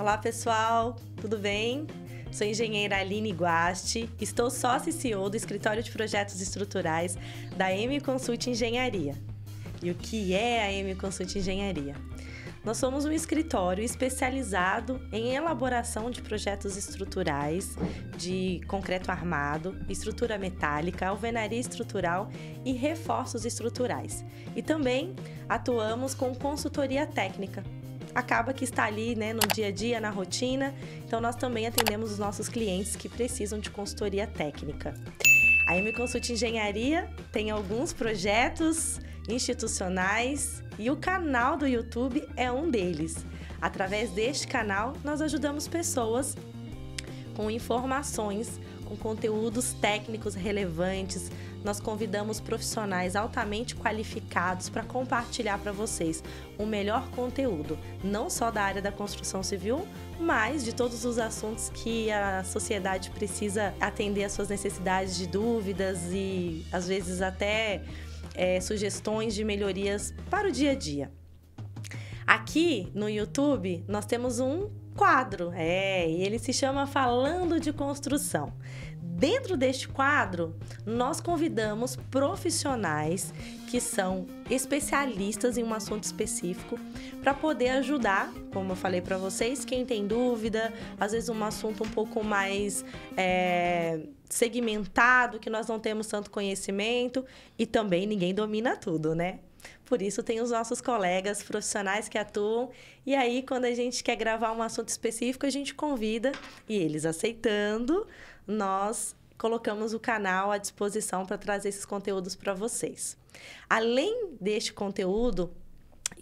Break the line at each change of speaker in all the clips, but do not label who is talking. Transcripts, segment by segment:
Olá pessoal, tudo bem? Sou a engenheira Aline Guasti, estou sócia e CEO do Escritório de Projetos Estruturais da M Consult Engenharia. E o que é a M Consult Engenharia? Nós somos um escritório especializado em elaboração de projetos estruturais, de concreto armado, estrutura metálica, alvenaria estrutural e reforços estruturais. E também atuamos com consultoria técnica. Acaba que está ali, no dia a dia, na rotina, então nós também atendemos os nossos clientes que precisam de consultoria técnica. A M Consult Engenharia tem alguns projetos institucionais e o canal do YouTube é um deles. Através deste canal, nós ajudamos pessoas com informações, com conteúdos técnicos relevantes. Nós convidamos profissionais altamente qualificados para compartilhar para vocês o melhor conteúdo, não só da área da construção civil, mas de todos os assuntos que a sociedade precisa atender às suas necessidades de dúvidas e, às vezes, até sugestões de melhorias para o dia a dia. Aqui no YouTube, nós temos um quadro, e ele se chama Falando de Construção. Dentro deste quadro, nós convidamos profissionais que são especialistas em um assunto específico para poder ajudar, como eu falei para vocês, quem tem dúvida, às vezes um assunto um pouco mais segmentado, que nós não temos tanto conhecimento e também ninguém domina tudo, né? Por isso tem os nossos colegas profissionais que atuam e aí quando a gente quer gravar um assunto específico, a gente convida e eles aceitando, nós colocamos o canal à disposição para trazer esses conteúdos para vocês. Além deste conteúdo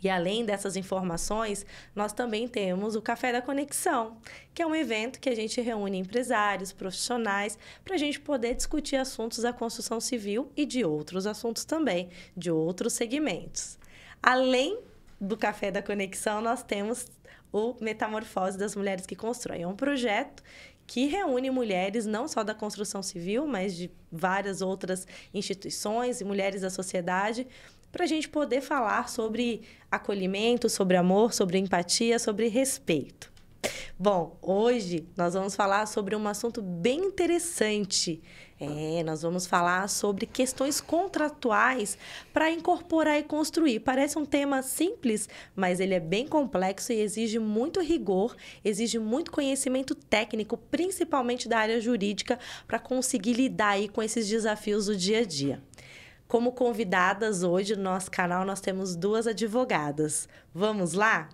e além dessas informações, nós também temos o Café da Conexão, que é um evento que a gente reúne empresários, profissionais, para a gente poder discutir assuntos da construção civil e de outros assuntos também, de outros segmentos. Além do Café da Conexão, nós temos o Metamorfose das Mulheres que Constroem. É um projeto que reúne mulheres não só da construção civil, mas de várias outras instituições e mulheres da sociedade, para a gente poder falar sobre acolhimento, sobre amor, sobre empatia, sobre respeito. Bom, hoje nós vamos falar sobre um assunto bem interessante. Nós vamos falar sobre questões contratuais para incorporar e construir. Parece um tema simples, mas ele é bem complexo e exige muito rigor, exige muito conhecimento técnico, principalmente da área jurídica, para conseguir lidar aí com esses desafios do dia a dia. Como convidadas hoje no nosso canal, nós temos duas advogadas. Vamos lá?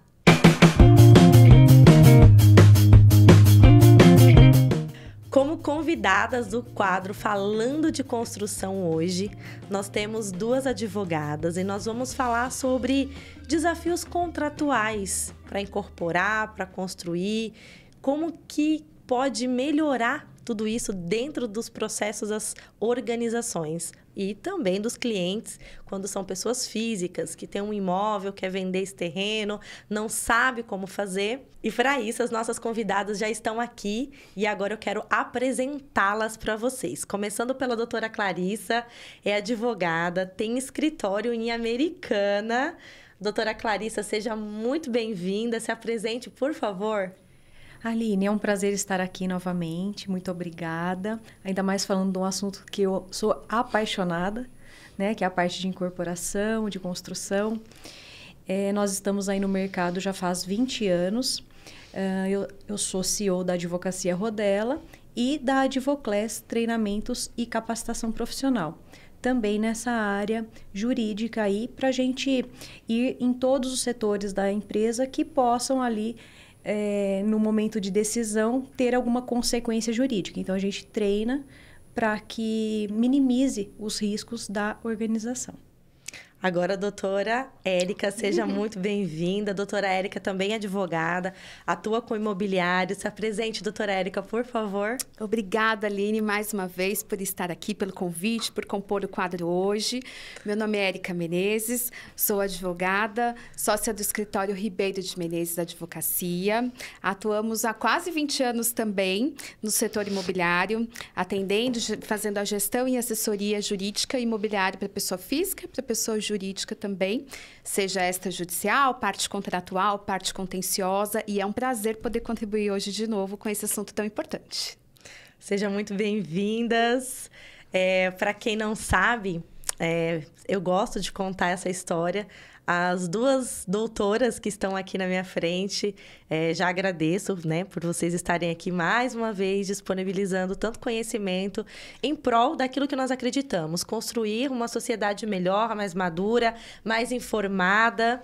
Como convidadas do quadro Falando de Construção hoje, nós temos duas advogadas e nós vamos falar sobre desafios contratuais para incorporar, para construir, como que pode melhorar tudo isso dentro dos processos das organizações e também dos clientes, quando são pessoas físicas que têm um imóvel, quer vender esse terreno, não sabe como fazer. E para isso, as nossas convidadas já estão aqui e agora eu quero apresentá-las para vocês. Começando pela doutora Clarissa, é advogada, tem escritório em Americana. Doutora Clarissa, seja muito bem-vinda. Se apresente, por favor.
Aline, é um prazer estar aqui novamente, muito obrigada. Ainda mais falando de um assunto que eu sou apaixonada, que é a parte de incorporação, de construção. Nós estamos aí no mercado já faz 20 anos. Eu sou CEO da Advocacia Rodella e da Advoclass Treinamentos e Capacitação Profissional. Também nessa área jurídica aí, para a gente ir em todos os setores da empresa que possam ali no momento de decisão, ter alguma consequência jurídica. Então, a gente treina para que minimize os riscos da organização.
Agora, a doutora Érica, seja muito bem-vinda. A doutora Érica também é advogada, atua com imobiliário. Se apresente, doutora Érica, por favor.
Obrigada, Aline, mais uma vez por estar aqui, pelo convite, por compor o quadro hoje. Meu nome é Érica Menezes, sou advogada, sócia do escritório Ribeiro de Menezes Advocacia. Atuamos há quase 20 anos também no setor imobiliário, atendendo, fazendo a gestão e assessoria jurídica e imobiliária para pessoa física e para pessoa jurídica também, seja extrajudicial, parte contratual, parte contenciosa, e é um prazer poder contribuir hoje de novo com esse assunto tão importante.
Sejam muito bem-vindas. Para quem não sabe, eu gosto de contar essa história. As duas doutoras que estão aqui na minha frente, já agradeço, né, por vocês estarem aqui mais uma vez disponibilizando tanto conhecimento em prol daquilo que nós acreditamos, construir uma sociedade melhor, mais madura, mais informada.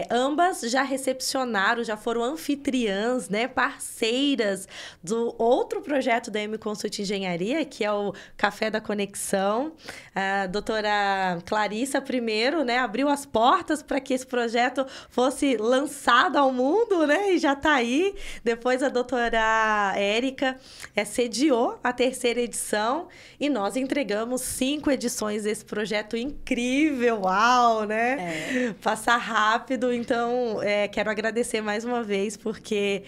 Ambas já recepcionaram, já foram anfitriãs, né, parceiras do outro projeto da M Consult Engenharia, que é o Café da Conexão. A doutora Clarissa, primeiro, né, abriu as portas para que esse projeto fosse lançado ao mundo, né, e já está aí. Depois a doutora Érica sediou a 3ª edição e nós entregamos 5 edições desse projeto incrível. Uau, né? Passar rápido. Então, quero agradecer mais uma vez, porque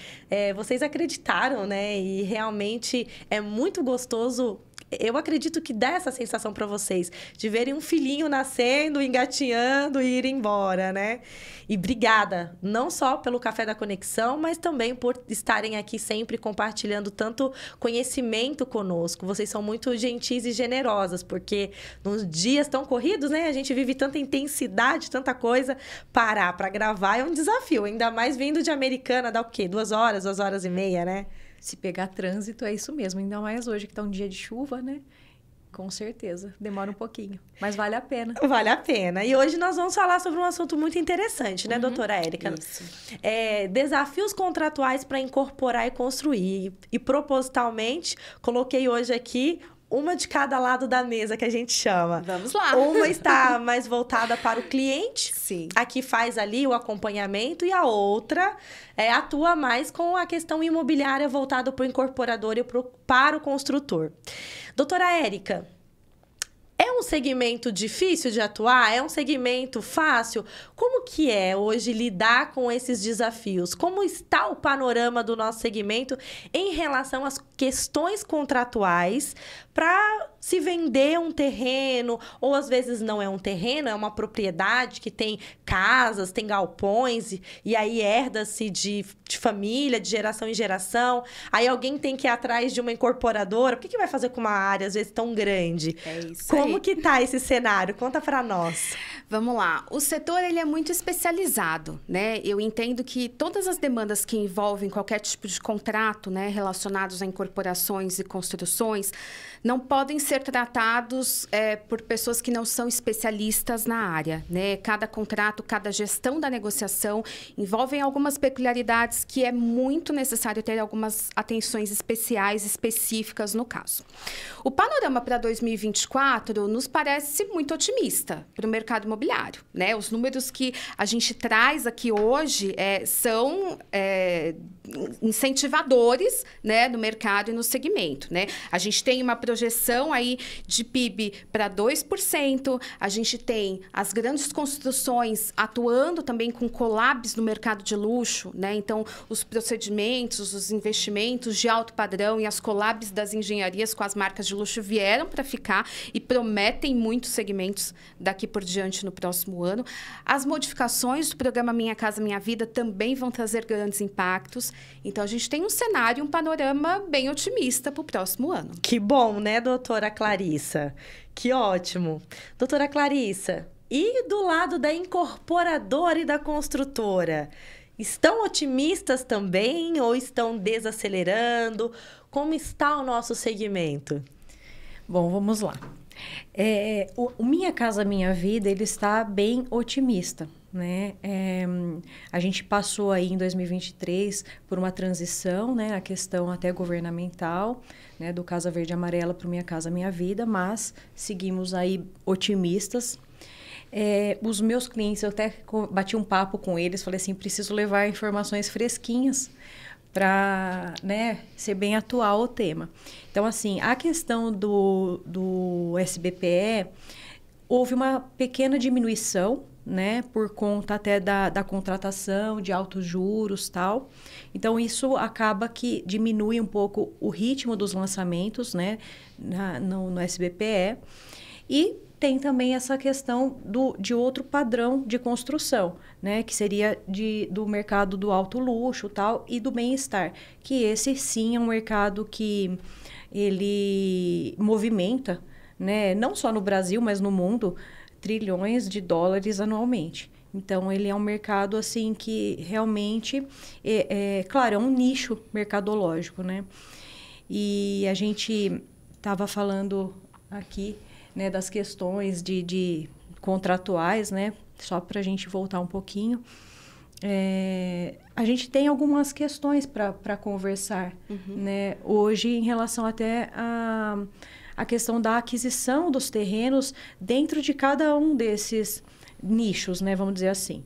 vocês acreditaram, né? E realmente é muito gostoso. Eu acredito que dá essa sensação para vocês, de verem um filhinho nascendo, engatinhando e ir embora, né? E obrigada, não só pelo Café da Conexão, mas também por estarem aqui sempre compartilhando tanto conhecimento conosco. Vocês são muito gentis e generosas, porque nos dias tão corridos, né? A gente vive tanta intensidade, tanta coisa. Parar para gravar é um desafio, ainda mais vindo de Americana, dá o quê? 2 horas, 2 horas e meia, né?
Se pegar trânsito, é isso mesmo. Ainda mais hoje, que está um dia de chuva, né? Com certeza. Demora um pouquinho. Mas vale a pena.
Vale a pena. E hoje nós vamos falar sobre um assunto muito interessante, né, doutora Érica?
Isso.
Desafios contratuais para incorporar e construir. E propositalmente, coloquei hoje aqui uma de cada lado da mesa, que a gente chama.
Vamos lá.
Uma está mais voltada para o cliente,
Sim.
A que faz ali o acompanhamento, e a outra atua mais com a questão imobiliária voltada para o incorporador e para o construtor. Doutora Érica, é um segmento difícil de atuar? É um segmento fácil? Como que é hoje lidar com esses desafios? Como está o panorama do nosso segmento em relação às questões contratuais para se vender um terreno, ou às vezes não é um terreno, é uma propriedade que tem casas, tem galpões, e aí herda-se de família, de geração em geração. Aí alguém tem que ir atrás de uma incorporadora. O que vai fazer com uma área, às vezes, tão grande?
É isso.
Como que tá esse cenário? Conta para nós.
Vamos lá. O setor, ele é muito especializado, né? Eu entendo que todas as demandas que envolvem qualquer tipo de contrato, né, relacionados a incorporações e construções, não podem ser tratados por pessoas que não são especialistas na área, né? Cada contrato, cada gestão da negociação envolvem algumas peculiaridades que é muito necessário ter algumas atenções especiais, específicas no caso. O panorama para 2024 nos parece muito otimista para o mercado imobiliário, né? Os números que a gente traz aqui hoje são incentivadores, né, no mercado e no segmento, né? A gente tem uma projeção aí de PIB para 2%, a gente tem as grandes construções atuando também com collabs no mercado de luxo, né? Então, os procedimentos, os investimentos de alto padrão e as collabs das engenharias com as marcas de luxo vieram para ficar e prometem muitos segmentos daqui por diante no próximo ano. As modificações do programa Minha Casa Minha Vida também vão trazer grandes impactos. Então, a gente tem um cenário, um panorama bem otimista para o próximo ano.
Que bom, né, doutora Clarissa? Que ótimo. Doutora Clarissa, e do lado da incorporadora e da construtora? Estão otimistas também ou estão desacelerando? Como está o nosso segmento?
Bom, vamos lá. O Minha Casa Minha Vida, ele está bem otimista, né? A gente passou aí em 2023 por uma transição, né? A questão até governamental, né? Do Casa Verde e Amarela para o Minha Casa Minha Vida, mas seguimos aí otimistas. Os meus clientes, eu até bati um papo com eles, falei assim, preciso levar informações fresquinhas para, né, ser bem atual o tema. Então, assim, a questão do SBPE, houve uma pequena diminuição, né, por conta até da contratação de altos juros e tal. Então, isso acaba que diminui um pouco o ritmo dos lançamentos, né, no SBPE. E tem também essa questão de outro padrão de construção, né? Que seria do mercado do alto luxo tal, e do bem-estar. Que esse sim é um mercado que ele movimenta, né? Não só no Brasil, mas no mundo, trilhões de dólares anualmente. Então, ele é um mercado, assim, que realmente, claro, é um nicho mercadológico, né? E a gente estava falando aqui, né, das questões de contratuais, né? Só para a gente voltar um pouquinho. A gente tem algumas questões para conversar, né? Hoje, em relação até a questão da aquisição dos terrenos dentro de cada um desses nichos, né? Vamos dizer assim.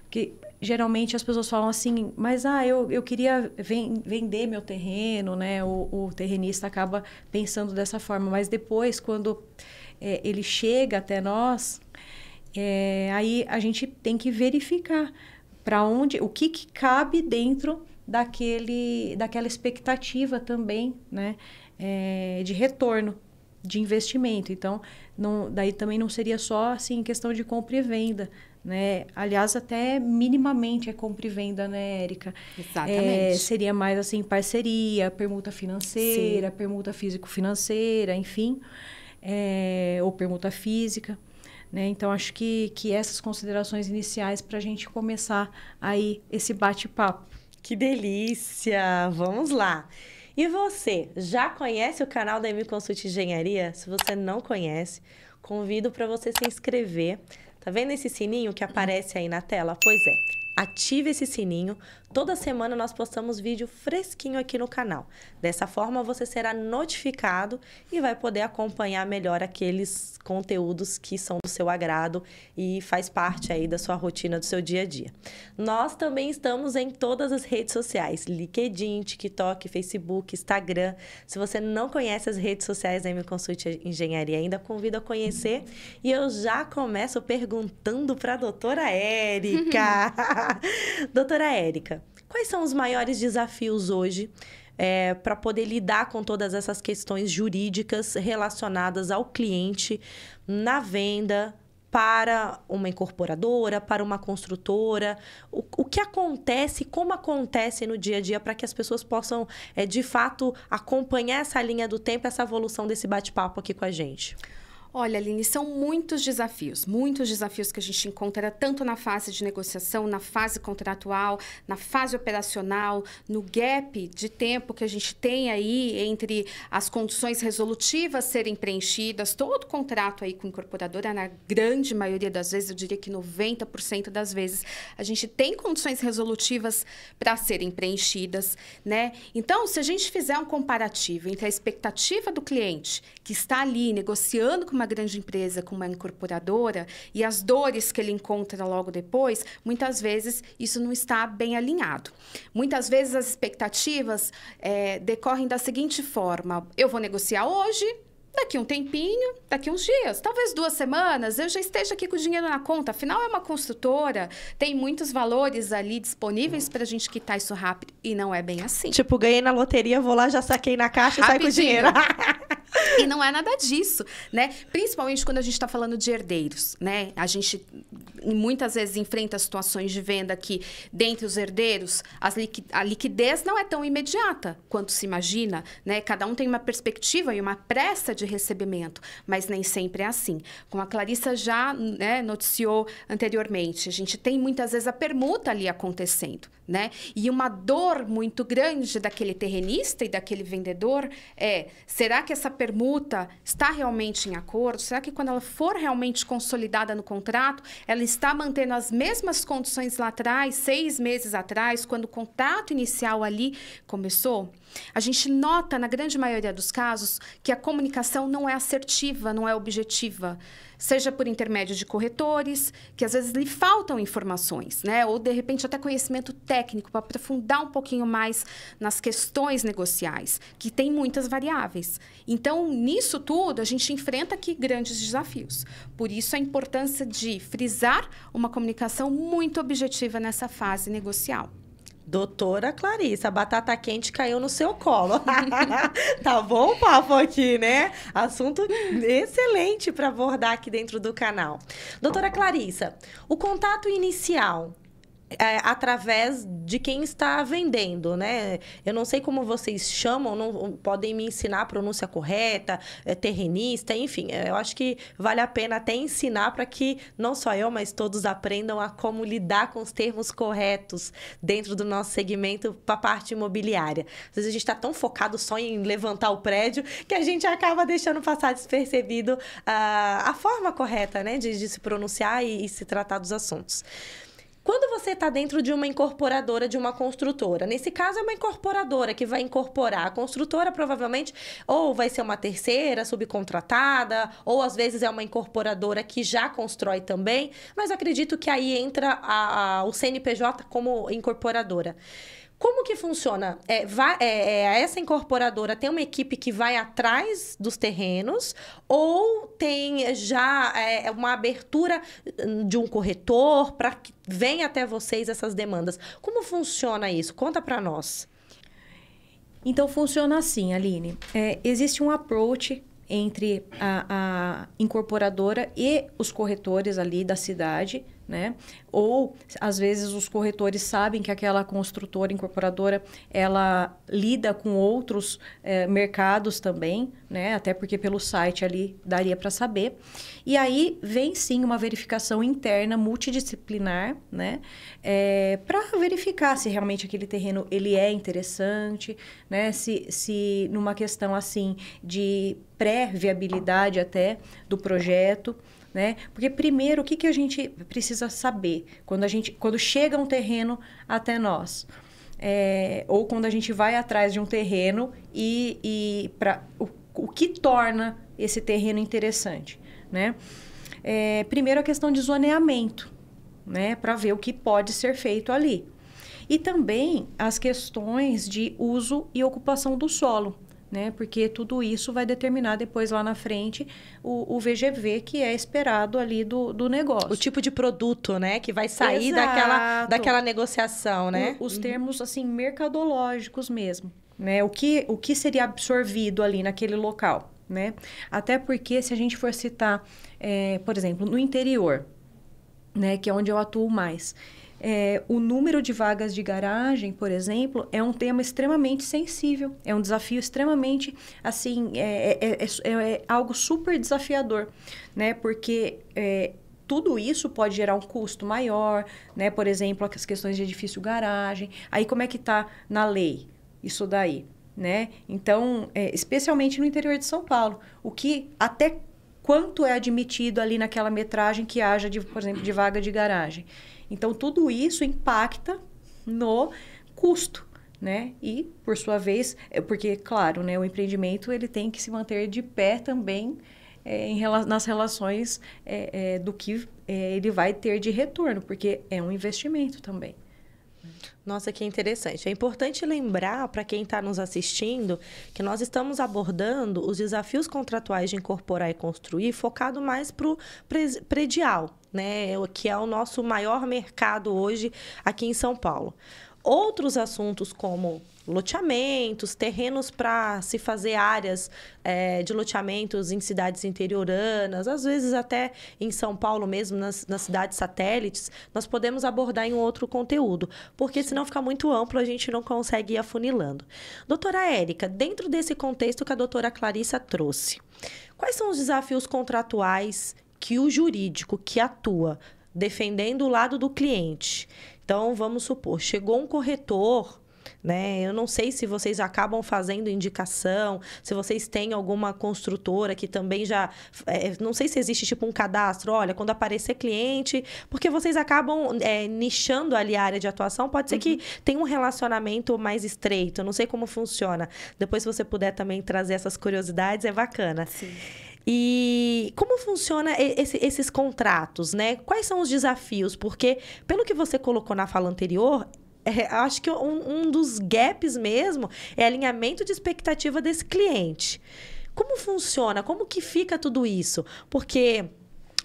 Porque geralmente as pessoas falam assim, mas eu queria vender meu terreno, né? O terrenista acaba pensando dessa forma, mas depois, quando ele chega até nós, aí a gente tem que verificar para onde, o que cabe dentro daquela expectativa também, né? De retorno de investimento. Então, daí também não seria só assim questão de compra e venda, né? Aliás, até minimamente é compra e venda, né, Érica?
Exatamente.
Seria mais assim parceria, permuta financeira,
Sim.
permuta físico-financeira, enfim, ou permuta física, né? Então, acho que essas considerações iniciais para a gente começar aí esse bate-papo.
Que delícia! Vamos lá! E você, já conhece o canal da M Consult Engenharia? Se você não conhece, convido para você se inscrever. Tá vendo esse sininho que aparece aí na tela? Pois é, ative esse sininho. Toda semana nós postamos vídeo fresquinho aqui no canal. Dessa forma, você será notificado e vai poder acompanhar melhor aqueles conteúdos que são do seu agrado e faz parte aí da sua rotina, do seu dia a dia. Nós também estamos em todas as redes sociais, LinkedIn, TikTok, Facebook, Instagram. Se você não conhece as redes sociais da M Consult Engenharia ainda, convido a conhecer. E eu já começo perguntando para a doutora Érica. Doutora Érica, quais são os maiores desafios hoje para poder lidar com todas essas questões jurídicas relacionadas ao cliente na venda para uma incorporadora, para uma construtora? O que acontece, como acontece no dia a dia para que as pessoas possam, de fato, acompanhar essa linha do tempo, essa evolução desse bate-papo aqui com a gente?
Olha, Aline, são muitos desafios que a gente encontra tanto na fase de negociação, na fase contratual, na fase operacional, no gap de tempo que a gente tem aí entre as condições resolutivas serem preenchidas. Todo contrato aí com incorporadora, na grande maioria das vezes, eu diria que 90% das vezes, a gente tem condições resolutivas para serem preenchidas, né? Então, se a gente fizer um comparativo entre a expectativa do cliente que está ali negociando com uma grande empresa, com uma incorporadora, e as dores que ele encontra logo depois, muitas vezes isso não está bem alinhado. Muitas vezes as expectativas decorrem da seguinte forma: eu vou negociar hoje, daqui um tempinho, daqui uns dias, talvez 2 semanas, eu já esteja aqui com o dinheiro na conta. Afinal, é uma construtora, tem muitos valores ali disponíveis para a gente quitar isso rápido. E não é bem assim.
Tipo, ganhei na loteria, vou lá, já saquei na caixa e sai com o dinheiro.
E não é nada disso, né? Principalmente quando a gente está falando de herdeiros, né? A gente muitas vezes enfrenta situações de venda que, dentre os herdeiros, a liquidez não é tão imediata quanto se imagina, né? Cada um tem uma perspectiva e uma pressa de recebimento, mas nem sempre é assim. Como a Clarissa já, né, noticiou anteriormente, a gente tem muitas vezes a permuta ali acontecendo, né? E uma dor muito grande daquele terrenista e daquele vendedor será que essa permuta está realmente em acordo? Será que quando ela for realmente consolidada no contrato, ela está mantendo as mesmas condições lá atrás, 6 meses atrás, quando o contrato inicial ali começou? A gente nota, na grande maioria dos casos, que a comunicação não é assertiva, não é objetiva. Seja por intermédio de corretores, que às vezes lhe faltam informações, né? Ou, de repente, até conhecimento técnico para aprofundar um pouquinho mais nas questões negociais, que tem muitas variáveis. Então, nisso tudo, a gente enfrenta aqui grandes desafios. Por isso, a importância de frisar uma comunicação muito objetiva nessa fase negocial.
Doutora Clarissa, a batata quente caiu no seu colo. Tá bom o papo aqui, né? Assunto excelente para abordar aqui dentro do canal. Doutora Clarissa, o contato inicial através de quem está vendendo, né? Eu não sei como vocês chamam, não podem me ensinar a pronúncia correta, terrenista, enfim. Eu acho que vale a pena até ensinar para que não só eu, mas todos aprendam a como lidar com os termos corretos dentro do nosso segmento para a parte imobiliária. Às vezes a gente está tão focado só em levantar o prédio que a gente acaba deixando passar despercebido a forma correta, né, de se pronunciar e se tratar dos assuntos. Quando você está dentro de uma incorporadora, de uma construtora, nesse caso é uma incorporadora que vai incorporar. A construtora provavelmente ou vai ser uma terceira subcontratada, ou às vezes é uma incorporadora que já constrói também, mas acredito que aí entra o CNPJ como incorporadora. Como que funciona? Essa incorporadora tem uma equipe que vai atrás dos terrenos ou tem já uma abertura de um corretor para que venha até vocês essas demandas? Como funciona isso? Conta para nós.
Então, funciona assim, Aline. Existe um approach entre a incorporadora e os corretores ali da cidade, né? Ou, às vezes, os corretores sabem que aquela construtora, incorporadora, ela lida com outros mercados também, né? Até porque pelo site ali daria para saber. E aí vem, sim, uma verificação interna multidisciplinar, né? Para verificar se realmente aquele terreno ele é interessante, né? Se numa questão, assim, de pré-viabilidade até do projeto, né? Porque primeiro, o que a gente precisa saber quando chega um terreno até nós? Ou quando a gente vai atrás de um terreno o que torna esse terreno interessante, né? Primeiro, a questão de zoneamento, né? Para ver o que pode ser feito ali. E também as questões de uso e ocupação do solo, né? Porque tudo isso vai determinar depois lá na frente o VGV que é esperado ali do negócio.
O tipo de produto, né? Que vai sair daquela negociação, né?
Os termos, assim, mercadológicos mesmo, né? O que seria absorvido ali naquele local, né? Até porque se a gente for citar, por exemplo, no interior, né? Que é onde eu atuo mais. O número de vagas de garagem, por exemplo, é um tema extremamente sensível. É um desafio extremamente, assim, algo super desafiador, né? Porque tudo isso pode gerar um custo maior, né? Por exemplo, as questões de edifício garagem. Aí, como é que está na lei isso daí, né? Então, especialmente no interior de São Paulo, até quanto é admitido ali naquela metragem que haja, por exemplo, de vaga de garagem. Então, tudo isso impacta no custo, né? E, por sua vez, porque, claro, né, o empreendimento ele tem que se manter de pé também nas relações do que ele vai ter de retorno, porque é um investimento também.
Nossa, que interessante. É importante lembrar para quem está nos assistindo que nós estamos abordando os desafios contratuais de incorporar e construir focado mais para o predial, né? Que é o nosso maior mercado hoje aqui em São Paulo. Outros assuntos como loteamentos, terrenos para se fazer áreas de loteamentos em cidades interioranas, às vezes até em São Paulo mesmo, nas cidades satélites, nós podemos abordar em outro conteúdo, porque senão fica muito amplo, a gente não consegue ir afunilando. Doutora Érica, dentro desse contexto que a doutora Clarissa trouxe, quais são os desafios contratuais que o jurídico que atua defendendo o lado do cliente? Então, vamos supor, chegou um corretor, né? Eu não sei se vocês acabam fazendo indicação, se vocês têm alguma construtora que também já... não sei se existe tipo um cadastro, olha, quando aparecer cliente, porque vocês acabam nichando ali a área de atuação, pode ser que tenha um relacionamento mais estreito, eu não sei como funciona. Depois, se você puder também trazer essas curiosidades, é bacana.
Sim.
E como funciona esses contratos, né? Quais são os desafios? Porque, pelo que você colocou na fala anterior, acho que um dos gaps mesmo é alinhamento de expectativa desse cliente. Como funciona? Como que fica tudo isso? Porque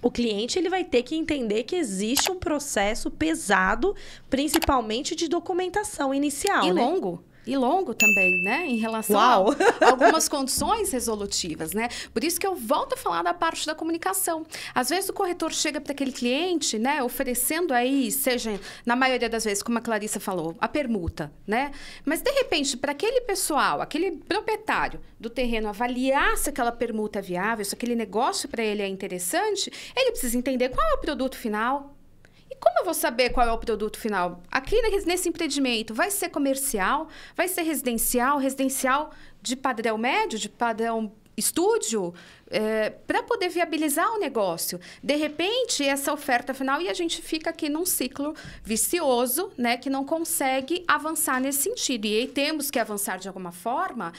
o cliente ele vai ter que entender que existe um processo pesado, principalmente de documentação inicial,
E
né?
longo. E longo também, né? Em relação
Uau!
a algumas condições resolutivas, né? Por isso que eu volto a falar da parte da comunicação. Às vezes o corretor chega para aquele cliente, né? Oferecendo aí, seja, na maioria das vezes, como a Clarissa falou, a permuta, né? Mas, de repente, para aquele pessoal, aquele proprietário do terreno avaliar se aquela permuta é viável, se aquele negócio para ele é interessante, ele precisa entender qual é o produto final. E como eu vou saber qual é o produto final? Aqui nesse empreendimento, vai ser comercial? Vai ser residencial? Residencial de padrão médio? De padrão estúdio? Para poder viabilizar o negócio. De repente, essa oferta final, e a gente fica aqui num ciclo vicioso, né? Que não consegue avançar nesse sentido. E aí temos que avançar de alguma forma.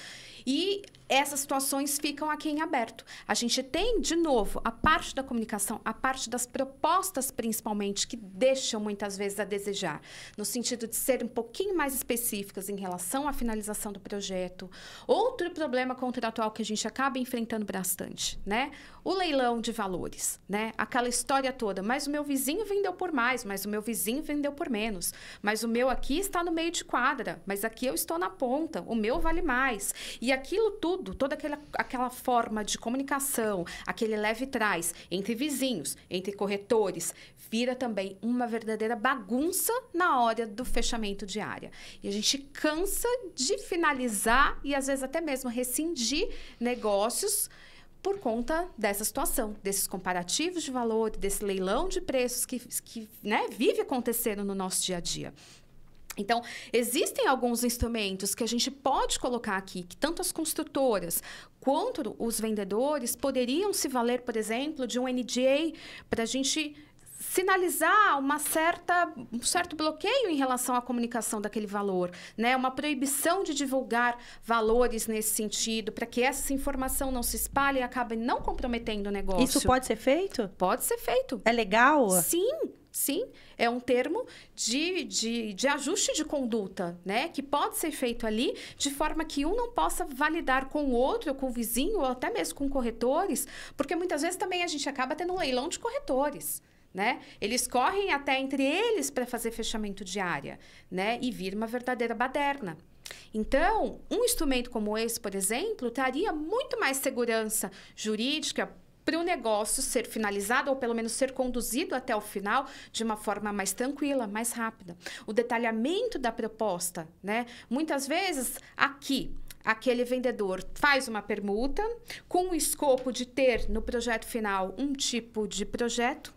E essas situações ficam aqui em aberto. A gente tem, de novo, a parte da comunicação, a parte das propostas, principalmente, que deixam muitas vezes a desejar, no sentido de ser um pouquinho mais específicas em relação à finalização do projeto. Outro problema contratual que a gente acaba enfrentando bastante, né? O leilão de valores, né? Aquela história toda, mas o meu vizinho vendeu por mais, mas o meu vizinho vendeu por menos, mas o meu aqui está no meio de quadra, mas aqui eu estou na ponta, o meu vale mais. E aquilo tudo, toda aquela forma de comunicação, aquele leve trás entre vizinhos, entre corretores, vira também uma verdadeira bagunça na hora do fechamento de área. E a gente cansa de finalizar e, às vezes, até mesmo rescindir negócios por conta dessa situação, desses comparativos de valor, desse leilão de preços que né, vive acontecendo no nosso dia a dia. Então, existem alguns instrumentos que a gente pode colocar aqui, que tanto as construtoras quanto os vendedores poderiam se valer, por exemplo, de um NDA para a gente sinalizar um certo bloqueio em relação à comunicação daquele valor, né? Uma proibição de divulgar valores nesse sentido, para que essa informação não se espalhe e acabe não comprometendo o negócio.
Isso pode ser feito?
Pode ser feito.
É legal?
Sim, é um termo de ajuste de conduta, né? Que pode ser feito ali de forma que um não possa validar com o outro, ou com o vizinho, ou até mesmo com corretores, porque muitas vezes também a gente acaba tendo um leilão de corretores, né? Eles correm até entre eles para fazer fechamento de área, né? E vira uma verdadeira baderna. Então, um instrumento como esse, por exemplo, traria muito mais segurança jurídica para o negócio ser finalizado ou pelo menos ser conduzido até o final de uma forma mais tranquila, mais rápida. O detalhamento da proposta, né? Muitas vezes aqui aquele vendedor faz uma permuta com o escopo de ter no projeto final um tipo de projeto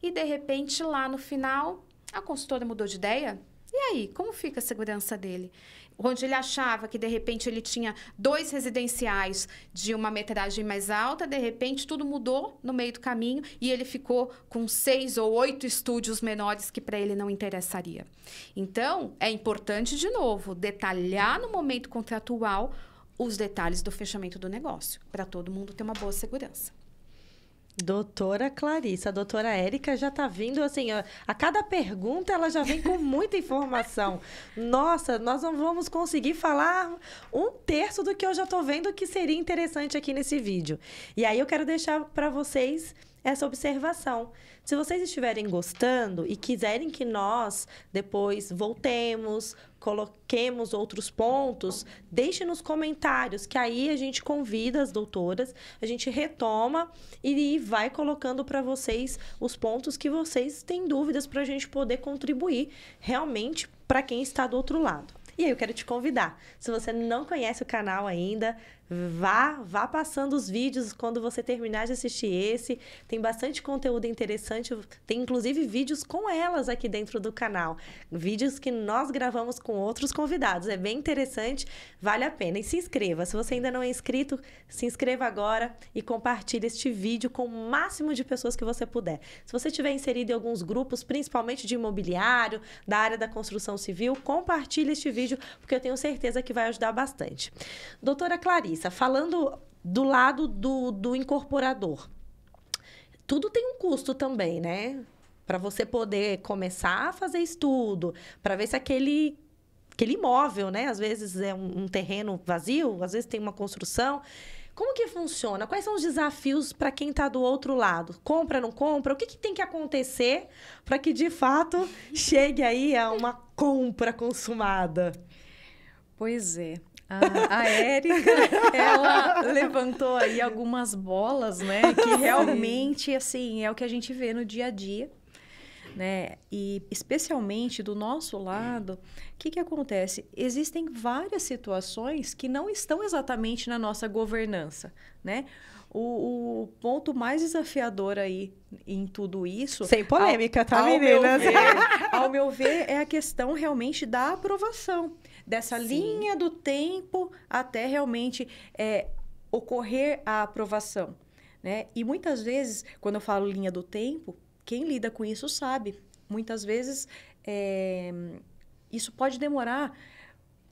e de repente lá no final a consultora mudou de ideia. E aí, como fica a segurança dele? Onde ele achava que, de repente, ele tinha 2 residenciais de uma metragem mais alta, de repente, tudo mudou no meio do caminho e ele ficou com 6 ou 8 estúdios menores que para ele não interessaria. Então, é importante, de novo, detalhar no momento contratual os detalhes do fechamento do negócio, para todo mundo ter uma boa segurança.
Doutora Clarissa, a doutora Érica já está vindo assim, ó, a cada pergunta ela já vem com muita informação. Nossa, nós não vamos conseguir falar 1/3 do que eu já estou vendo que seria interessante aqui nesse vídeo. E aí eu quero deixar para vocês essa observação. Se vocês estiverem gostando e quiserem que nós depois voltemos, coloquemos outros pontos, deixe nos comentários, que aí a gente convida as doutoras, a gente retoma e vai colocando para vocês os pontos que vocês têm dúvidas para a gente poder contribuir realmente para quem está do outro lado. E aí eu quero te convidar, se você não conhece o canal ainda, vá passando os vídeos quando você terminar de assistir esse. Tem bastante conteúdo interessante, tem inclusive vídeos com elas aqui dentro do canal. Vídeos que nós gravamos com outros convidados. É bem interessante, vale a pena. E se inscreva, se você ainda não é inscrito, se inscreva agora e compartilhe este vídeo com o máximo de pessoas que você puder. Se você estiver inserido em alguns grupos, principalmente de imobiliário, da área da construção civil, compartilhe este vídeo, porque eu tenho certeza que vai ajudar bastante. Doutora Clarissa, falando do lado do incorporador, tudo tem um custo também, né? Para você poder começar a fazer estudo, para ver se aquele imóvel, né? Às vezes é um terreno vazio, às vezes tem uma construção. Como que funciona? Quais são os desafios para quem está do outro lado? Compra, não compra? O que tem que acontecer para que, de fato, chegue aí a uma compra consumada?
Pois é. A Érica, ela levantou aí algumas bolas, né? Que realmente, assim, é o que a gente vê no dia a dia, né? E especialmente do nosso lado, o que acontece? Existem várias situações que não estão exatamente na nossa governança, né? O ponto mais desafiador aí em tudo isso...
Sem polêmica, tá, meninas?
Ao meu ver, é a questão realmente da aprovação. Dessa linha do tempo até realmente ocorrer a aprovação, né? E muitas vezes, quando eu falo linha do tempo, quem lida com isso sabe. Muitas vezes, isso pode demorar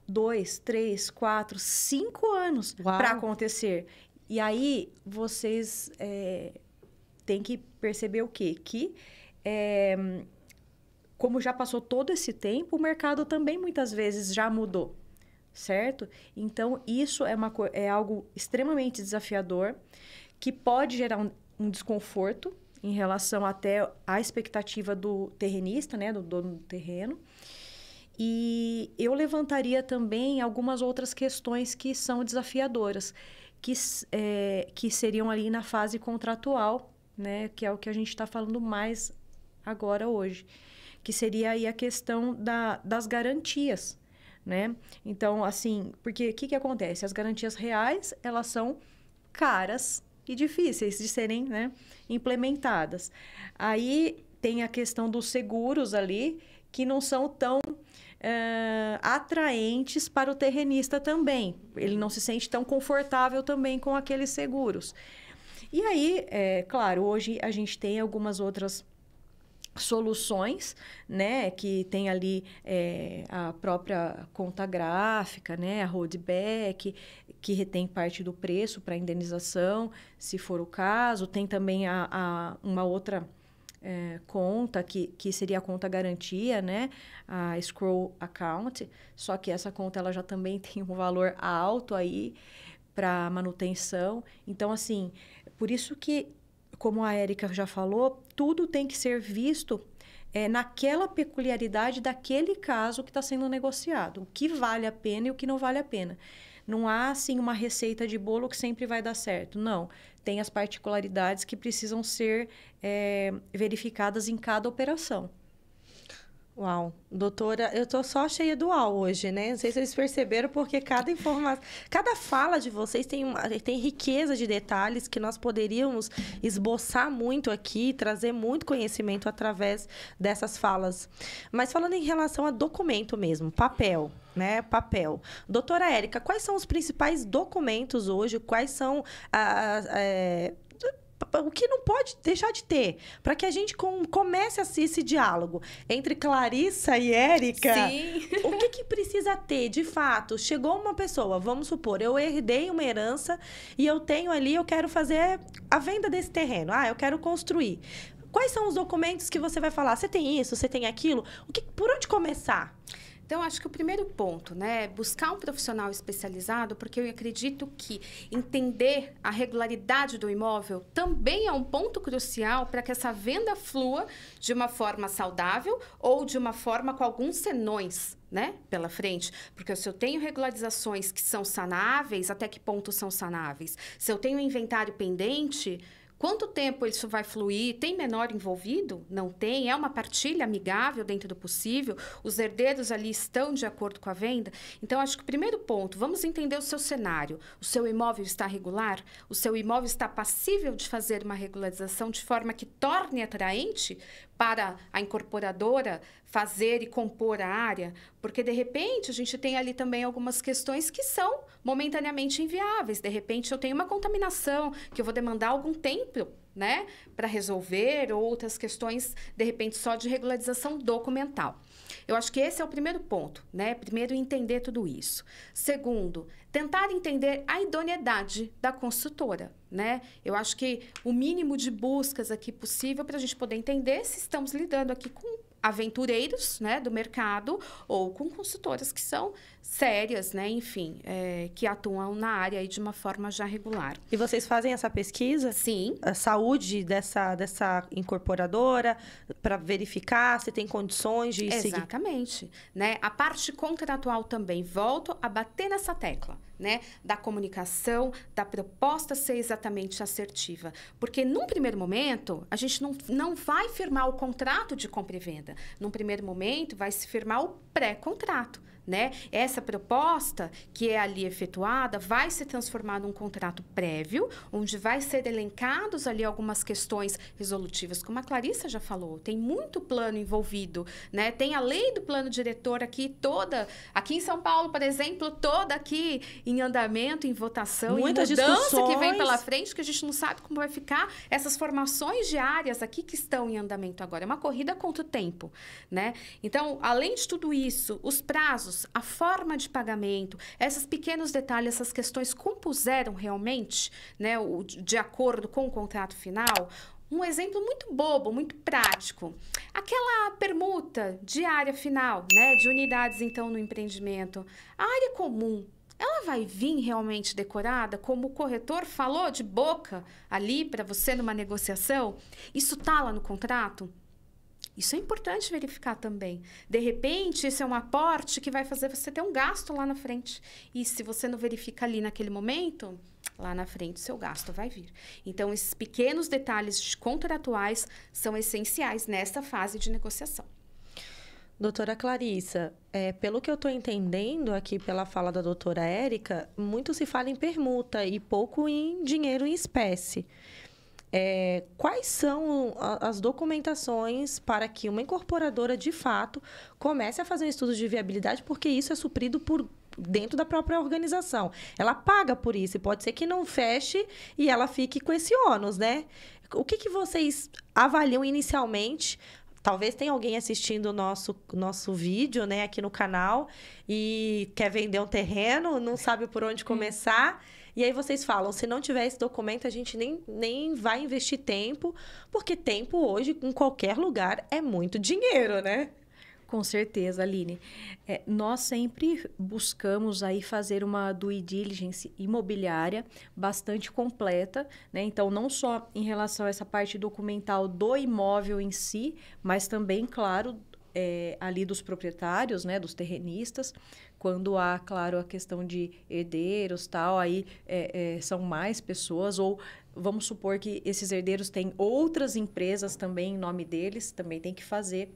2, 3, 4, 5 anos para acontecer. E aí, vocês têm que perceber o quê? Que, como já passou todo esse tempo, o mercado também muitas vezes já mudou, certo? Então, isso é algo extremamente desafiador, que pode gerar um desconforto em relação até à expectativa do terrenista, né, do dono do terreno. E eu levantaria também algumas outras questões que são desafiadoras, que seriam ali na fase contratual, né, que é o que a gente está falando mais agora hoje, que seria aí a questão das garantias, né? Então, assim, porque o que acontece? As garantias reais, elas são caras e difíceis de serem, né, implementadas. Aí tem a questão dos seguros ali, que não são tão atraentes para o terrenista também. Ele não se sente tão confortável também com aqueles seguros. E aí, claro, hoje a gente tem algumas outras soluções, né, que tem ali a própria conta gráfica, né, a holdback, que retém parte do preço para indenização, se for o caso. Tem também uma outra conta, que seria a conta garantia, né, a escrow account, só que essa conta ela já também tem um valor alto aí para manutenção. Então, assim, por isso que, como a Érica já falou, tudo tem que ser visto naquela peculiaridade daquele caso que está sendo negociado. O que vale a pena e o que não vale a pena. Não há, assim, uma receita de bolo que sempre vai dar certo. Não. Tem as particularidades que precisam ser verificadas em cada operação.
Uau, doutora, eu tô só cheia do uau hoje, né? Não sei se vocês perceberam, porque cada informação, cada fala de vocês tem riqueza de detalhes que nós poderíamos esboçar muito aqui, trazer muito conhecimento através dessas falas. Mas falando em relação a documento mesmo, papel, né? Papel. Doutora Érica, quais são os principais documentos hoje? Quais são o que não pode deixar de ter, para que a gente comece esse diálogo entre Clarissa e Érica?
Sim.
O que precisa ter, de fato? Chegou uma pessoa, vamos supor, eu herdei uma herança e eu tenho ali, eu quero fazer a venda desse terreno. Eu quero construir. Quais são os documentos que você vai falar? Você tem isso, você tem aquilo? Por onde começar?
Então, acho que o primeiro ponto, né, é buscar um profissional especializado, porque eu acredito que entender a regularidade do imóvel também é um ponto crucial para que essa venda flua de uma forma saudável ou de uma forma com alguns senões, né, pela frente. Porque se eu tenho regularizações que são sanáveis, até que ponto são sanáveis? Se eu tenho inventário pendente, quanto tempo isso vai fluir? Tem menor envolvido? Não tem? É uma partilha amigável dentro do possível? Os herdeiros ali estão de acordo com a venda? Então, acho que o primeiro ponto, vamos entender o seu cenário. O seu imóvel está regular? O seu imóvel está passível de fazer uma regularização de forma que torne atraente para a incorporadora fazer e compor a área? Porque, de repente, a gente tem ali também algumas questões que são momentaneamente inviáveis. De repente, eu tenho uma contaminação que eu vou demandar algum tempo, né, para resolver, ou outras questões, de repente, só de regularização documental. Eu acho que esse é o primeiro ponto, né? Primeiro, entender tudo isso. Segundo, tentar entender a idoneidade da construtora, né? Eu acho que o mínimo de buscas aqui possível para a gente poder entender se estamos lidando aqui com aventureiros, né, do mercado, ou com consultoras que são sérias, né, enfim, que atuam na área aí de uma forma já regular.
E vocês fazem essa pesquisa?
Sim.
A saúde dessa incorporadora, para verificar se tem condições de seguir?
Exatamente, né? A parte contratual também, volto a bater nessa tecla, né? Da comunicação, da proposta ser exatamente assertiva. Porque, num primeiro momento, a gente não vai firmar o contrato de compra e venda. Num primeiro momento, vai se firmar o pré-contrato, né? Essa proposta que é ali efetuada vai se transformar num contrato prévio, onde vai ser elencados ali algumas questões resolutivas, como a Clarissa já falou, tem muito plano envolvido, né? Tem a lei do plano diretor aqui aqui em São Paulo, por exemplo, toda aqui em andamento, em votação,
muitas
em mudança
discussões
que vem pela frente, que a gente não sabe como vai ficar essas formações diárias aqui que estão em andamento agora. É uma corrida contra o tempo, né? Então, além de tudo isso, os prazos, a forma de pagamento, esses pequenos detalhes, essas questões compuseram realmente, né, de acordo com o contrato final. Um exemplo muito bobo, muito prático. Aquela permuta de área final, né, de unidades, então, no empreendimento. A área comum, ela vai vir realmente decorada, como o corretor falou de boca ali para você numa negociação? Isso está lá no contrato? Isso é importante verificar também. De repente, esse é um aporte que vai fazer você ter um gasto lá na frente. E se você não verifica ali naquele momento, lá na frente o seu gasto vai vir. Então, esses pequenos detalhes contratuais são essenciais nessa fase de negociação.
Doutora Clarissa, pelo que eu estou entendendo aqui pela fala da doutora Érica, muito se fala em permuta e pouco em dinheiro em espécie. Quais são as documentações para que uma incorporadora, de fato, comece a fazer um estudo de viabilidade, porque isso é suprido por dentro da própria organização. Ela paga por isso, e pode ser que não feche e ela fique com esse ônus, né? O que vocês avaliam inicialmente? Talvez tenha alguém assistindo o nosso vídeo, né, aqui no canal e quer vender um terreno, não sabe por onde começar. E aí vocês falam, se não tiver esse documento, a gente nem vai investir tempo, porque tempo hoje, em qualquer lugar, é muito dinheiro, né?
Com certeza, Aline. Nós sempre buscamos aí fazer uma due diligence imobiliária bastante completa, né? Então, não só em relação a essa parte documental do imóvel em si, mas também, claro, ali dos proprietários, né? Dos terrenistas. Quando há, claro, a questão de herdeiros, tal, aí são mais pessoas, ou vamos supor que esses herdeiros têm outras empresas também em nome deles, também tem que fazer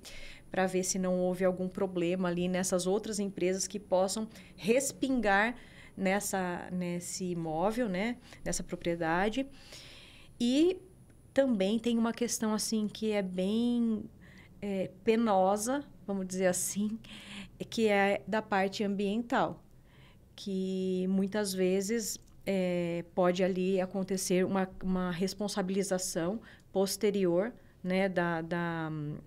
para ver se não houve algum problema ali nessas outras empresas que possam respingar nesse imóvel, né? Nessa propriedade. E também tem uma questão assim que é bem penosa, vamos dizer assim, que é da parte ambiental, que muitas vezes pode ali acontecer uma responsabilização posterior, né,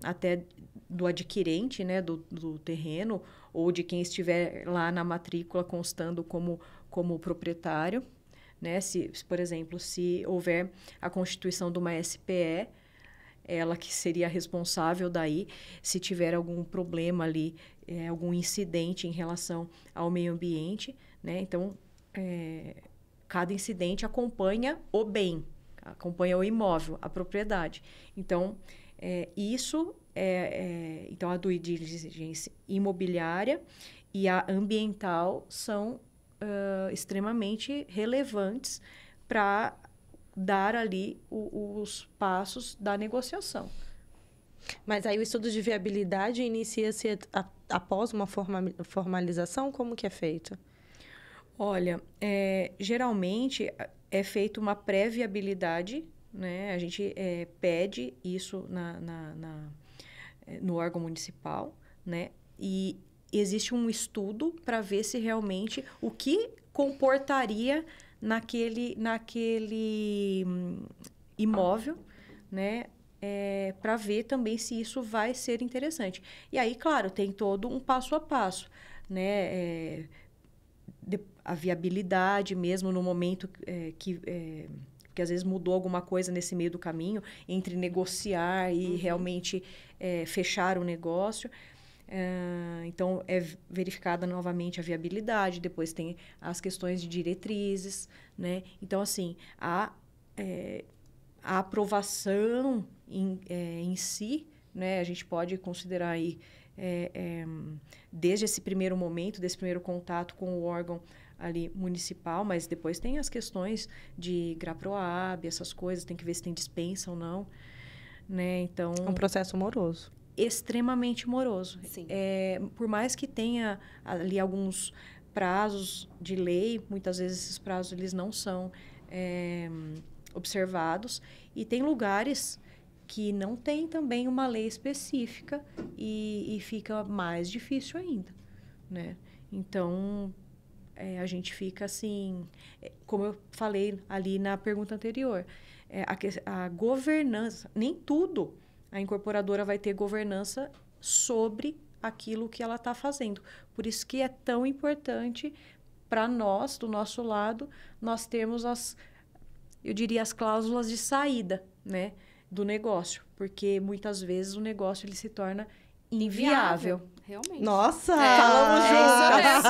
até do adquirente, né, do terreno, ou de quem estiver lá na matrícula constando como proprietário, né? Por exemplo, se houver a constituição de uma SPE, ela que seria responsável daí, se tiver algum problema ali, algum incidente em relação ao meio ambiente, né? Então, cada incidente acompanha o bem, acompanha o imóvel, a propriedade. Então, então, a due diligence imobiliária e a ambiental são extremamente relevantes para dar ali os passos da negociação.
Mas aí o estudo de viabilidade inicia-se após uma formalização? Como que é feito?
Olha, geralmente é feita uma pré-viabilidade, né? A gente pede isso no órgão municipal, né? E existe um estudo para ver se realmente o que comportaria naquele imóvel, né? Para ver também se isso vai ser interessante. E aí, claro, tem todo um passo a passo, né? A viabilidade mesmo no momento porque porque às vezes mudou alguma coisa nesse meio do caminho, entre negociar e realmente fechar o negócio. Então, é verificada novamente a viabilidade, depois tem as questões de diretrizes, né? Então, assim, a aprovação em si, né? A gente pode considerar aí, desde esse primeiro momento, desse primeiro contato com o órgão ali municipal, mas depois tem as questões de GRAPROAB, essas coisas, tem que ver se tem dispensa ou não, né? Então...
É um processo moroso.
Extremamente moroso.
Sim.
Por mais que tenha ali alguns prazos de lei, muitas vezes esses prazos eles não são observados, e tem lugares que não tem também uma lei específica e fica mais difícil ainda, né? Então, a gente fica assim, como eu falei ali na pergunta anterior, a governança, nem tudo a incorporadora vai ter governança sobre aquilo que ela está fazendo. Por isso que é tão importante para nós, do nosso lado, nós termos eu diria, as cláusulas de saída, né, do negócio. Porque muitas vezes o negócio ele se torna inviável.
Realmente.
Nossa!
Falamos juntas!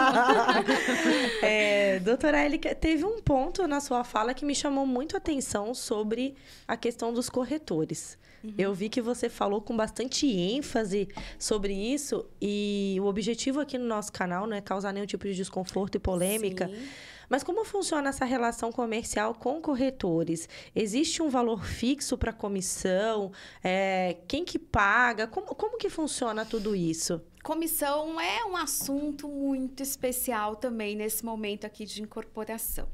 Doutora Élica, teve um ponto na sua fala que me chamou muito a atenção sobre a questão dos corretores. Eu vi que você falou com bastante ênfase sobre isso, e o objetivo aqui no nosso canal não é causar nenhum tipo de desconforto e polêmica.
Sim.
Mas como funciona essa relação comercial com corretores? Existe um valor fixo para comissão? Quem que paga? Como que funciona tudo isso?
Comissão é um assunto muito especial também nesse momento aqui de incorporação.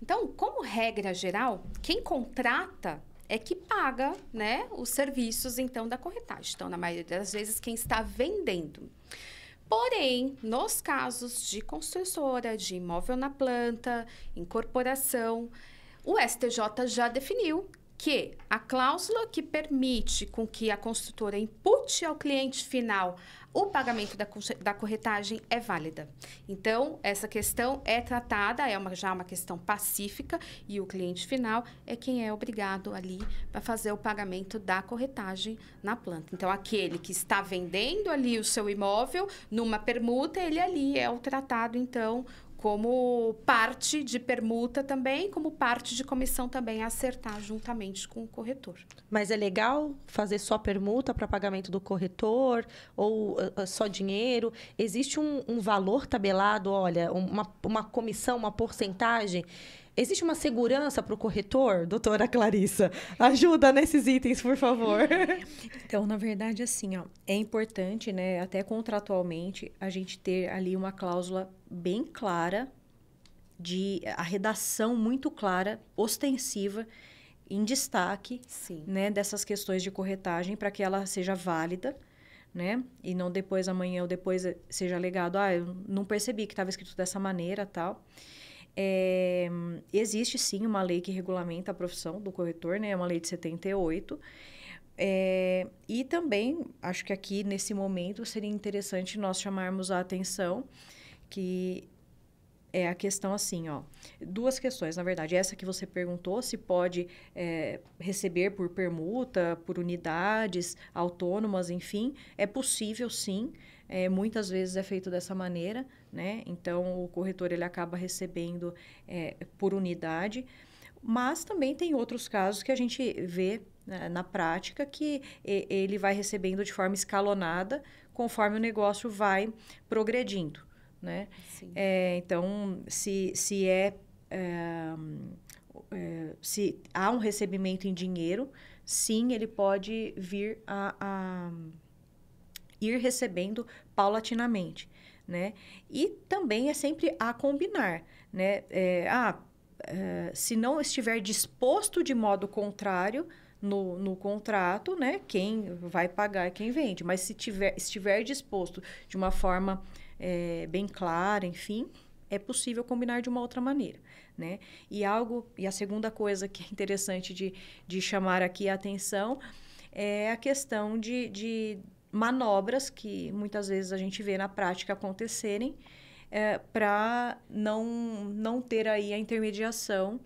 Então, como regra geral, quem contrata é que paga, né, os serviços, então, da corretagem. Então, na maioria das vezes, quem está vendendo. Porém, nos casos de construtora, de imóvel na planta, incorporação, o STJ já definiu que a cláusula que permite com que a construtora impute ao cliente final o pagamento da corretagem é válida. Então, essa questão é tratada, já uma questão pacífica, e o cliente final é quem é obrigado ali para fazer o pagamento da corretagem na planta. Então, aquele que está vendendo ali o seu imóvel, numa permuta, ele ali é o tratado, então, como parte de permuta também, como parte de comissão também a acertar juntamente com o corretor.
Mas é legal fazer só permuta para pagamento do corretor ou só dinheiro? Existe um valor tabelado, olha, uma comissão, uma porcentagem? Existe uma segurança para o corretor, doutora Clarissa? Ajuda nesses itens, por favor.
Então, na verdade, assim, é importante, né, até contratualmente, a gente ter ali uma cláusula bem clara, a redação muito clara, ostensiva, em destaque, né, dessas questões de corretagem, para que ela seja válida, né? E não depois, amanhã ou depois, seja alegado, eu não percebi que estava escrito dessa maneira, tal. Existe sim uma lei que regulamenta a profissão do corretor, né? É uma lei de 78. E também, acho que aqui nesse momento seria interessante nós chamarmos a atenção que é a questão assim, duas questões, na verdade. Essa que você perguntou, se pode receber por permuta, por unidades autônomas, enfim, é possível sim. Muitas vezes é feito dessa maneira, né? Então, o corretor ele acaba recebendo por unidade, mas também tem outros casos que a gente vê, né, na prática que ele vai recebendo de forma escalonada conforme o negócio vai progredindo, né? Então, se há um recebimento em dinheiro, sim, ele pode vir a ir recebendo paulatinamente, né? E também é sempre a combinar, né? Se não estiver disposto de modo contrário no contrato, né? Quem vai pagar é quem vende. Mas se estiver disposto de uma forma bem clara, enfim, é possível combinar de uma outra maneira, né? E a segunda coisa que é interessante de chamar aqui a atenção é a questão de manobras que muitas vezes a gente vê na prática acontecerem para não ter aí a intermediação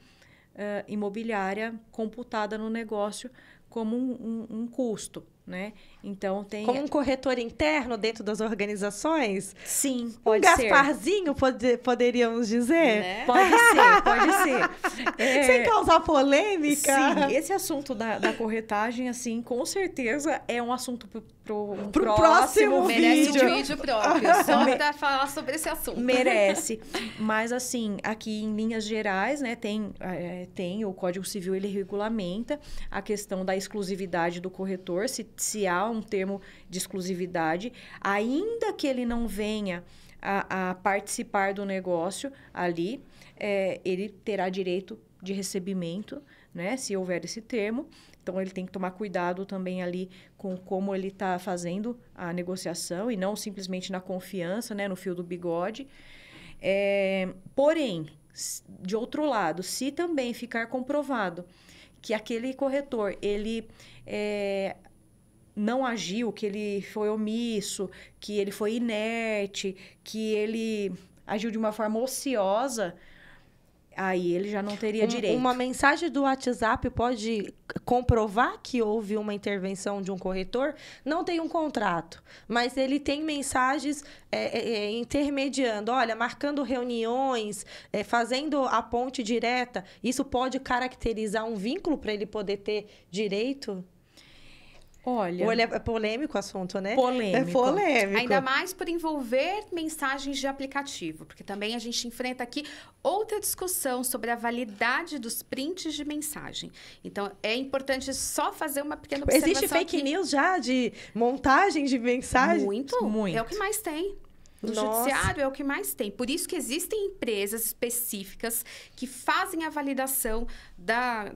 imobiliária computada no negócio como um custo, né? Então, tem...
Como um corretor interno dentro das organizações?
Sim, pode ser.
Gasparzinho, poderíamos dizer?
Né? Pode ser, pode ser.
Sem causar polêmica.
Sim, esse assunto da corretagem, assim, com certeza é um assunto pro
próximo
merece
vídeo.
Um vídeo próprio, só para falar sobre esse assunto.
Merece. Mas, assim, aqui em linhas gerais, né, tem o Código Civil, ele regulamenta a questão da exclusividade do corretor, se há um termo de exclusividade, ainda que ele não venha a participar do negócio ali, ele terá direito de recebimento, né, se houver esse termo. Então, ele tem que tomar cuidado também ali com como ele está fazendo a negociação e não simplesmente na confiança, né, no fio do bigode. Porém, de outro lado, se também ficar comprovado que aquele corretor, ele não agiu, que ele foi omisso, que ele foi inerte, que ele agiu de uma forma ociosa, aí ele já não teria direito.
Uma mensagem do WhatsApp pode comprovar que houve uma intervenção de um corretor? Não tem um contrato, mas ele tem mensagens intermediando, olha, marcando reuniões, fazendo a ponte direta. Isso pode caracterizar um vínculo para ele poder ter direito?
Olha...
Ou ele é polêmico o assunto, né?
Polêmico.
É polêmico.
Ainda mais por envolver mensagens de aplicativo, porque também a gente enfrenta aqui outra discussão sobre a validade dos prints de mensagem. Então, é importante só fazer uma pequena observação.
Existe fake news já de montagem de mensagem?
Muito. É o que mais tem. No judiciário é o que mais tem. Por isso que existem empresas específicas que fazem a validação da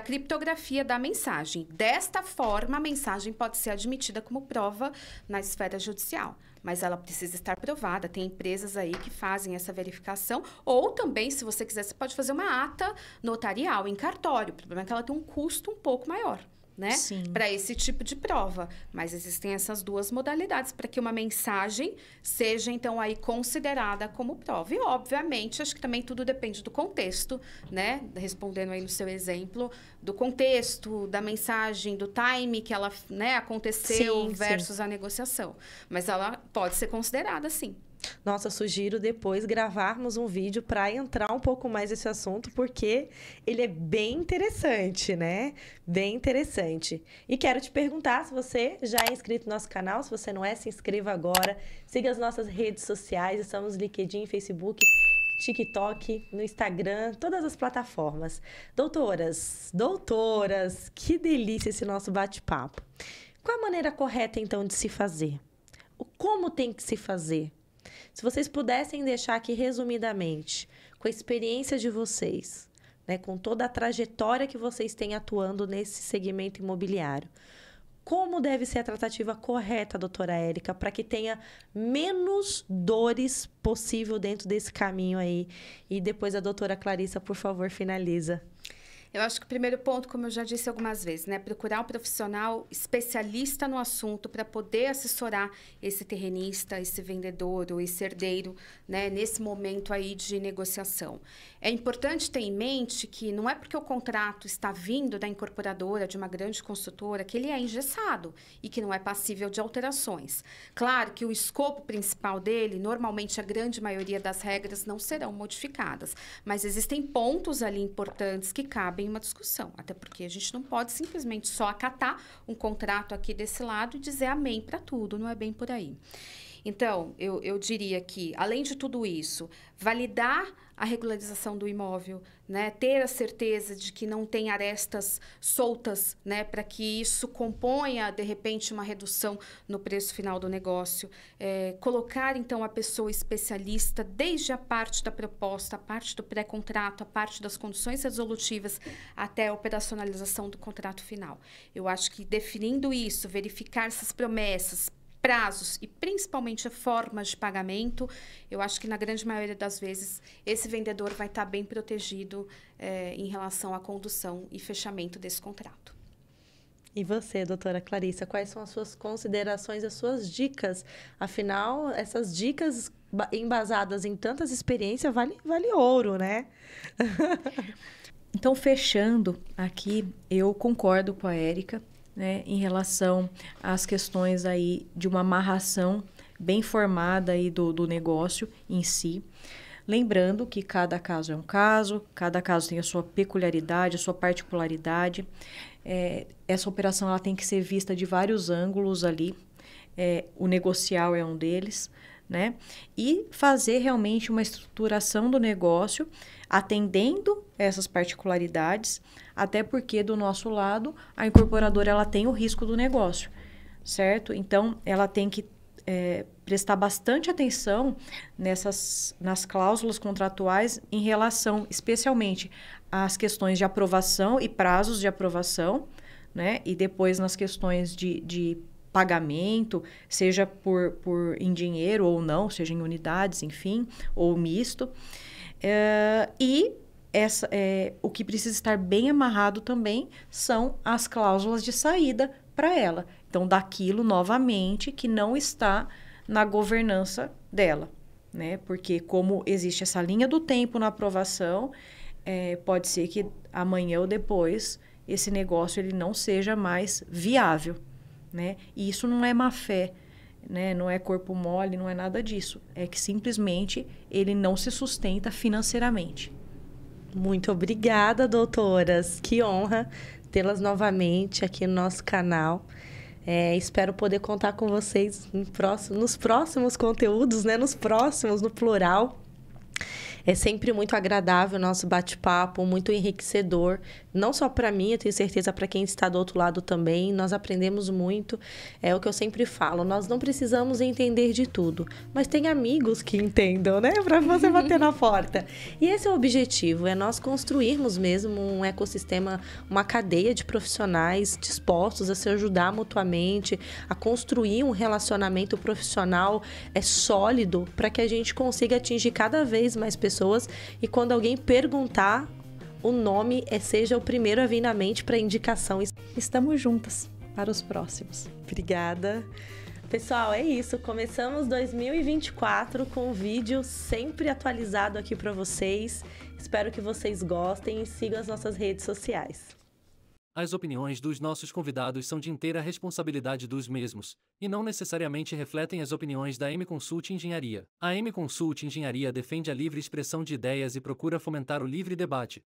criptografia da mensagem. Desta forma, a mensagem pode ser admitida como prova na esfera judicial. Mas ela precisa estar provada. Tem empresas aí que fazem essa verificação. Ou também, se você quiser, você pode fazer uma ata notarial em cartório. O problema é que ela tem um custo um pouco maior, né? Para esse tipo de prova. Mas existem essas duas modalidades para que uma mensagem seja, então, aí considerada como prova. E, obviamente, acho que também tudo depende do contexto, né? Respondendo aí no seu exemplo, do contexto, da mensagem, do time que ela, né, aconteceu versus a negociação. Mas ela pode ser considerada, sim.
Nossa, sugiro depois gravarmos um vídeo para entrar um pouco mais nesse assunto, porque ele é bem interessante, né? Bem interessante. E quero te perguntar se você já é inscrito no nosso canal. Se você não é, se inscreva agora. Siga as nossas redes sociais. Estamos no LinkedIn, Facebook, TikTok, no Instagram, todas as plataformas. Doutoras, que delícia esse nosso bate-papo. Qual a maneira correta, então, de se fazer? Como tem que se fazer? Se vocês pudessem deixar aqui resumidamente, com a experiência de vocês, né, com toda a trajetória que vocês têm atuando nesse segmento imobiliário, como deve ser a tratativa correta, doutora Érica, para que tenha menos dores possível dentro desse caminho aí? E depois a doutora Clarissa, por favor, finaliza.
Eu acho que o primeiro ponto, como eu já disse algumas vezes, né, procurar um profissional especialista no assunto para poder assessorar esse terrenista, esse vendedor ou esse herdeiro, né, nesse momento aí de negociação. É importante ter em mente que não é porque o contrato está vindo da incorporadora, de uma grande construtora, que ele é engessado e que não é passível de alterações. Claro que o escopo principal dele, normalmente a grande maioria das regras não serão modificadas, mas existem pontos ali importantes que cabem uma discussão, até porque a gente não pode simplesmente só acatar um contrato aqui desse lado e dizer amém para tudo, não é bem por aí. Então, eu diria que, além de tudo isso, validar a regularização do imóvel, né? Ter a certeza de que não tem arestas soltas, né? Para que isso componha, de repente, uma redução no preço final do negócio. Colocar, então, a pessoa especialista desde a parte da proposta, a parte do pré-contrato, a parte das condições resolutivas, até a operacionalização do contrato final. Eu acho que, definindo isso, verificar essas promessas, prazos e principalmente formas de pagamento, eu acho que na grande maioria das vezes esse vendedor vai estar bem protegido em relação à condução e fechamento desse contrato.
E você, doutora Clarissa, quais são as suas considerações, as suas dicas? Afinal, essas dicas embasadas em tantas experiências vale ouro, né?
Então, fechando aqui, eu concordo com a Érica, né, em relação às questões aí de uma amarração bem formada aí do negócio em si. Lembrando que cada caso é um caso, cada caso tem a sua peculiaridade, a sua particularidade. Essa operação ela tem que ser vista de vários ângulos ali. O negocial é um deles, né? E fazer realmente uma estruturação do negócio atendendo essas particularidades, até porque do nosso lado a incorporadora ela tem o risco do negócio, certo? Então ela tem que prestar bastante atenção nas cláusulas contratuais em relação, especialmente, às questões de aprovação e prazos de aprovação, né? E depois nas questões de pagamento, seja em dinheiro ou não, seja em unidades, enfim, ou misto. O que precisa estar bem amarrado também são as cláusulas de saída para ela. Então, daquilo, novamente, que não está na governança dela, né? Porque como existe essa linha do tempo na aprovação, pode ser que amanhã ou depois esse negócio ele não seja mais viável, né? E isso não é má fé, né? Não é corpo mole, não é nada disso. É que simplesmente ele não se sustenta financeiramente.
Muito obrigada, doutoras. Que honra tê-las novamente aqui no nosso canal. Espero poder contar com vocês nos próximos conteúdos, né? Nos próximos, no plural. É sempre muito agradável o nosso bate-papo, muito enriquecedor. Não só para mim, eu tenho certeza para quem está do outro lado também. Nós aprendemos muito. É o que eu sempre falo. Nós não precisamos entender de tudo, mas tem amigos que entendam, né? Para você bater na porta. E esse é o objetivo, é nós construirmos mesmo um ecossistema, uma cadeia de profissionais dispostos a se ajudar mutuamente, a construir um relacionamento profissional sólido para que a gente consiga atingir cada vez mais pessoas. E quando alguém perguntar, o nome seja o primeiro a vir na mente para indicação.
Estamos juntas para os próximos.
Obrigada. Pessoal, é isso. Começamos 2024 com um vídeo sempre atualizado aqui para vocês. Espero que vocês gostem e sigam as nossas redes sociais.
As opiniões dos nossos convidados são de inteira responsabilidade dos mesmos, e não necessariamente refletem as opiniões da M-Consult Engenharia. A M-Consult Engenharia defende a livre expressão de ideias e procura fomentar o livre debate.